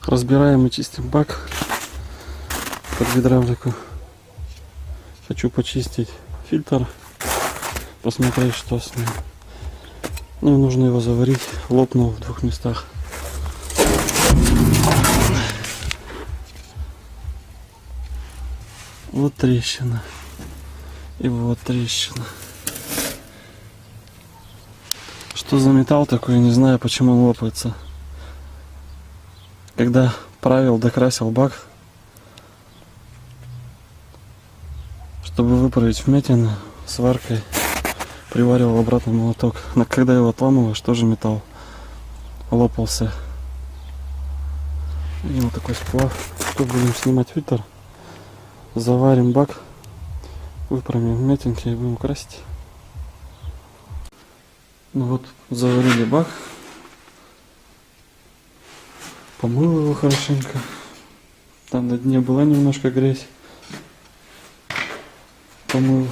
Разбираем и чистим бак под гидравлику. Хочу почистить фильтр, посмотреть, что с ним. Ну, нужно его заварить. Лопнул в 2 местах. Вот трещина. И вот трещина. Что за металл такой, не знаю, почему он лопается. Когда правил, докрасил бак, чтобы выправить вмятины, сваркой приваривал обратно молоток. Но когда его отламываешь, тоже металл лопался. И вот такой сплав. Что, будем снимать фильтр, заварим бак, выправим вмятинки и будем красить. Ну вот, заварили бак. Помыл его хорошенько. Там на дне была немножко грязь. Помыл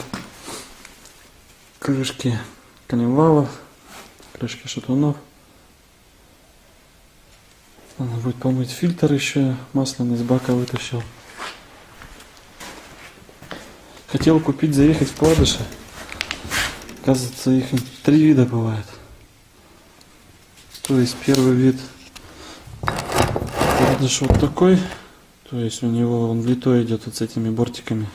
крышки коленвалов, крышки шатунов. Надо будет помыть фильтр еще. Масляный из бака вытащил. Хотел купить, заехать в Кладыши. Оказывается, их 3 вида бывает. То есть первый вид Кладыш вот такой. То есть у него он влитой идет вот с этими бортиками.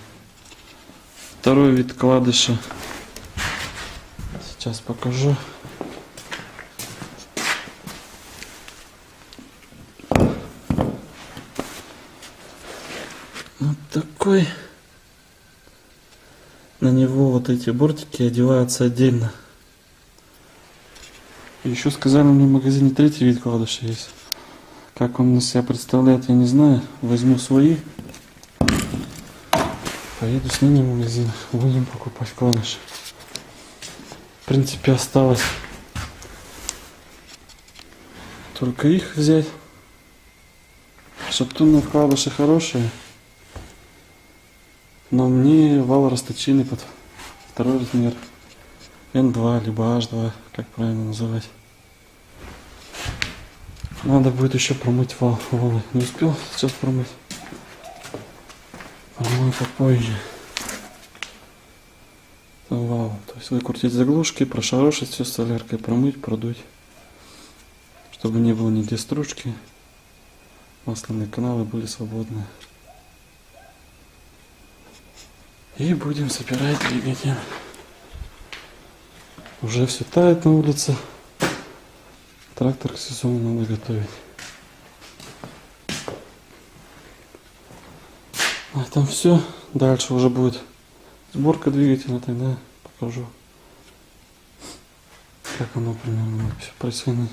Второй вид Кладыша. Сейчас покажу. Вот такой. На него вот эти бортики одеваются отдельно. И еще сказали мне в магазине 3-й вид Кладыша есть. Как он из себя представляет, я не знаю. Возьму свои. Поеду с ними в магазин. Будем покупать Кладыш. В принципе, осталось только их взять. Шатуны в Кладыше хорошие. Но мне вал расточили под 2-й размер. N2, либо H2, как правильно называть. Надо будет еще промыть валы. Не успел сейчас промыть. Промою попозже. Вал. То есть выкрутить заглушки, прошарошить все соляркой, промыть, продуть. Чтобы не было нигде стружки. Масляные каналы были свободны. И будем собирать двигатель. Уже все тает на улице. Трактор к сезону надо готовить. На этом все. Дальше уже будет сборка двигателя. Тогда покажу, как оно примерно будет все происходить.